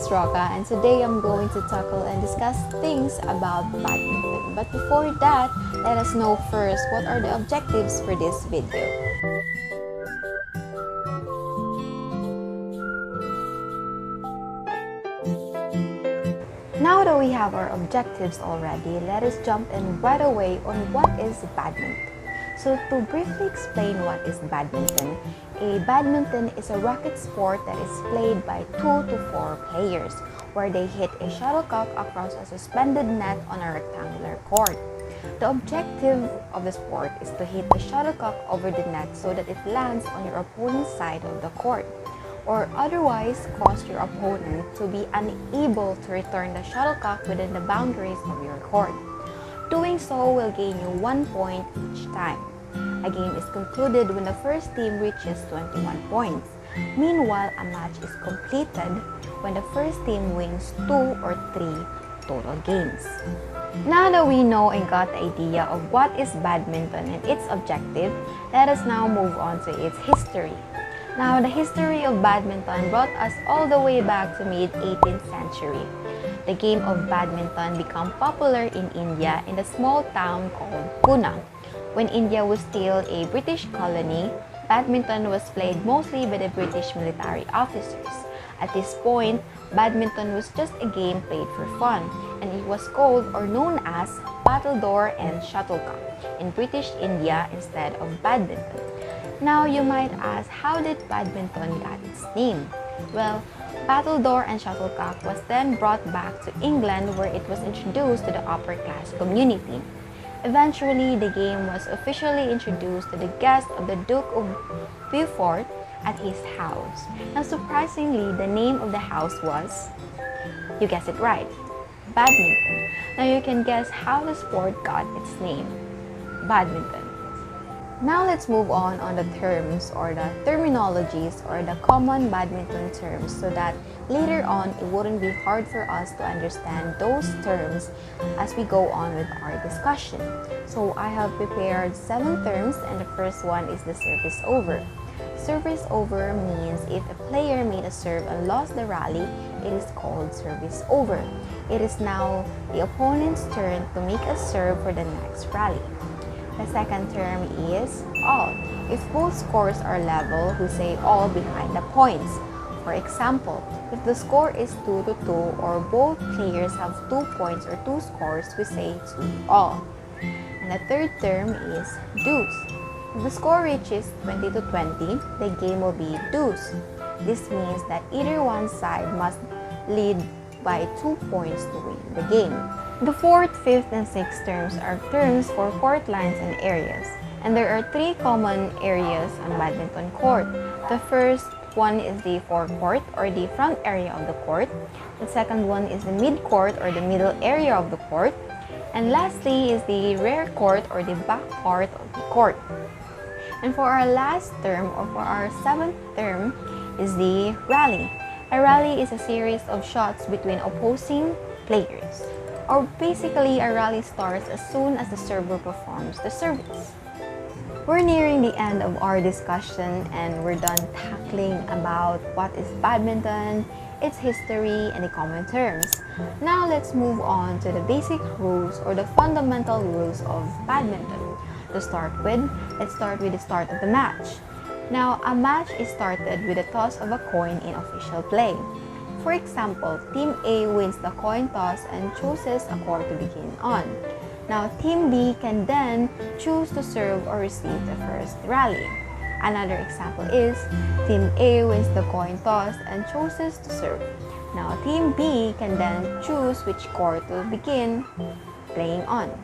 is Roca, and today I'm going to tackle and discuss things about badminton. But before that, let us know first what are the objectives for this video. Now that we have our objectives already, let us jump in right away on what is badminton. So to briefly explain what is badminton, a badminton is a racket sport that is played by 2 to 4 players, where they hit a shuttlecock across a suspended net on a rectangular court. The objective of the sport is to hit the shuttlecock over the net so that it lands on your opponent's side of the court, or otherwise cause your opponent to be unable to return the shuttlecock within the boundaries of your court. Doing so will gain you 1 point each time. A game is concluded when the first team reaches 21 points. Meanwhile, a match is completed when the first team wins 2 or 3 total games. Now that we know and got the idea of what is badminton and its objective, let us now move on to its history. Now, the history of badminton brought us all the way back to mid-18th century. The game of badminton became popular in India in a small town called Pune. When India was still a British colony, badminton was played mostly by the British military officers. At this point, badminton was just a game played for fun, and it was called or known as battledore and shuttlecock in British India instead of badminton. Now you might ask, how did badminton get its name? Well, battledore and shuttlecock was then brought back to England, where it was introduced to the upper class community. Eventually, the game was officially introduced to the guest of the Duke of Beaufort at his house. Now, surprisingly, the name of the house was, you guessed it right, badminton. Now you can guess how the sport got its name, badminton. Now let's move on the terms or the terminologies or the common badminton terms, so that later on it wouldn't be hard for us to understand those terms as we go on with our discussion. So I have prepared 7 terms, and the first one is the service over. Service over means if a player made a serve and lost the rally, it is called service over. It is now the opponent's turn to make a serve for the next rally. The second term is all. If both scores are level, we say all behind the points. For example, if the score is 2 to 2 or both players have 2 points or 2 scores, we say 2 all. And the third term is deuce. If the score reaches 20 to 20, the game will be deuce. This means that either one side must lead by 2 points to win the game. The fourth, fifth, and sixth terms are terms for court lines and areas. And there are 3 common areas on badminton court. The first one is the forecourt or the front area of the court. The second one is the mid-court or the middle area of the court. And lastly is the rear court or the back part of the court. And for our last term or for our 7th term is the rally. A rally is a series of shots between opposing players. Or basically, a rally starts as soon as the server performs the service. We're nearing the end of our discussion, and we're done tackling about what is badminton, its history, and the common terms. Now let's move on to the basic rules or the fundamental rules of badminton. To start with, let's start with the start of the match. Now, a match is started with a toss of a coin in official play. For example, Team A wins the coin toss and chooses a court to begin on. Now, Team B can then choose to serve or receive the first rally. Another example is, Team A wins the coin toss and chooses to serve. Now, Team B can then choose which court to begin playing on.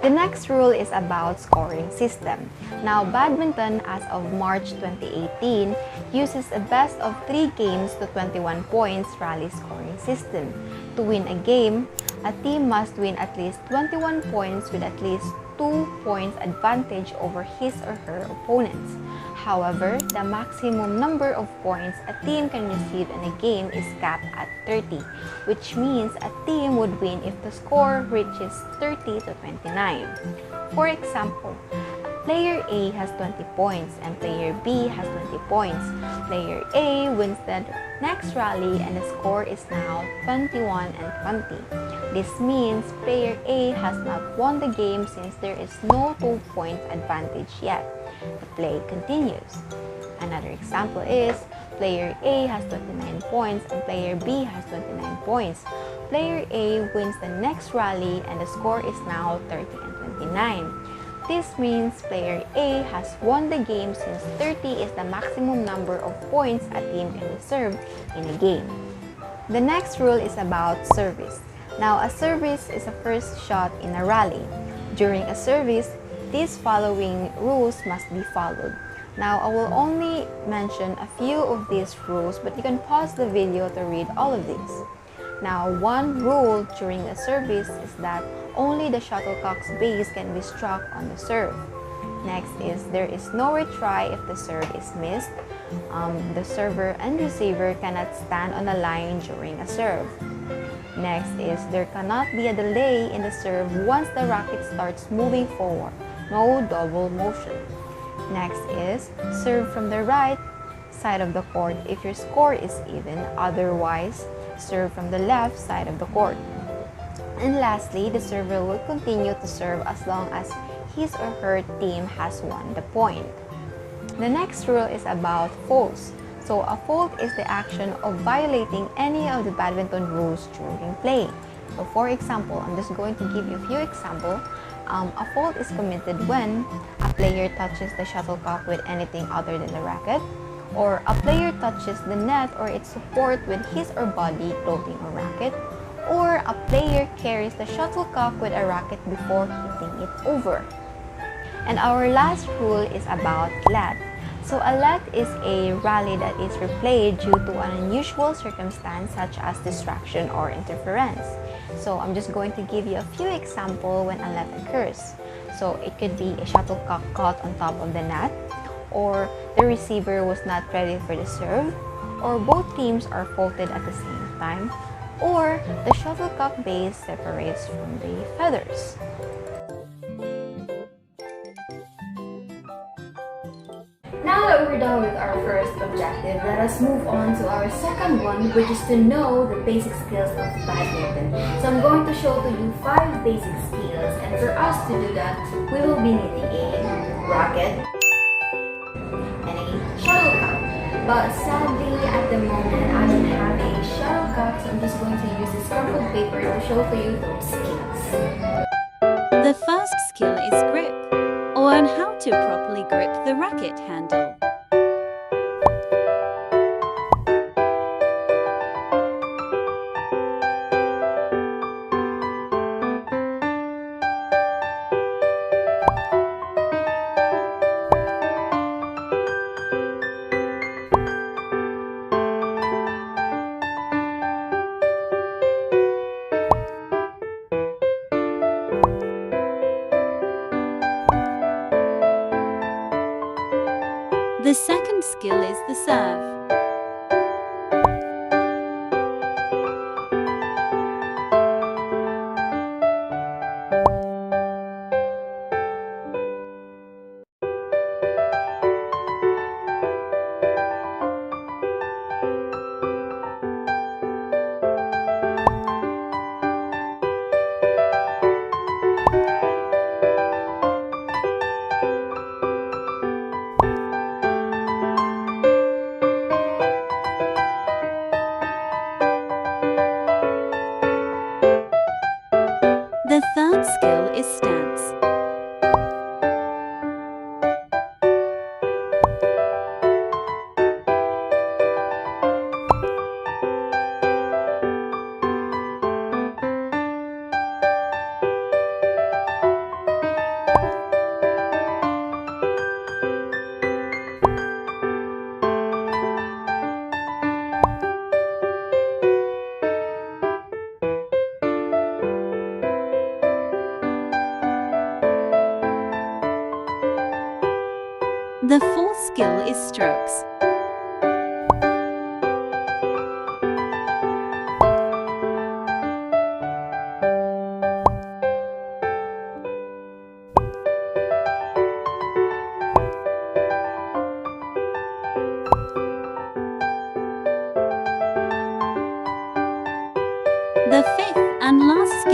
The next rule is about scoring system. Now, badminton as of March 2018 uses a best of 3 games to 21 points rally scoring system. To win a game, a team must win at least 21 points with at least 2 points advantage over his or her opponents. However, the maximum number of points a team can receive in a game is capped at 30, which means a team would win if the score reaches 30 to 29. For example, Player A has 20 points and player B has 20 points. Player A wins the next rally and the score is now 21 and 20. This means player A has not won the game since there is no 2-point advantage yet. The play continues. Another example is player A has 29 points and player B has 29 points. Player A wins the next rally and the score is now 30 and 29. This means player A has won the game since 30 is the maximum number of points a team can deserve in a game. The next rule is about service. Now, a service is a first shot in a rally. During a service, these following rules must be followed. Now, I will only mention a few of these rules, but you can pause the video to read all of these. Now, one rule during a service is that only the shuttlecock's base can be struck on the serve. Next is there is no retry if the serve is missed. The server and receiver cannot stand on a line during a serve. Next is there cannot be a delay in the serve once the racket starts moving forward. No double motion. Next is serve from the right side of the court if your score is even. Otherwise, serve from the left side of the court. And lastly, the server will continue to serve as long as his or her team has won the point. The next rule is about faults. So a fault is the action of violating any of the badminton rules during play. So for example, I'm just going to give you a few examples. A fault is committed when a player touches the shuttlecock with anything other than the racket, or a player touches the net or its support with his or body, clothing, or racket, or a player carries the shuttlecock with a racket before hitting it over. And our last rule is about let. So a let is a rally that is replayed due to an unusual circumstance such as distraction or interference. So I'm just going to give you a few examples when a let occurs. So it could be a shuttlecock caught on top of the net, or the receiver was not ready for the serve, or both teams are faulted at the same time, or the shuttlecock base separates from the feathers. Now that we're done with our first objective, let us move on to our second one, which is to know the basic skills of badminton. So I'm going to show to you 5 basic skills, and for us to do that, we will be needing a racket and a shuttlecock. But sadly, at the moment, I don't have a shuttlecock, so I'm just going to use this crumpled paper to show to you those skills. The first skill is grip. Learn how to properly grip the racket handle. The second skill is the serve. The third skill is stance. The fourth skill is strokes. And last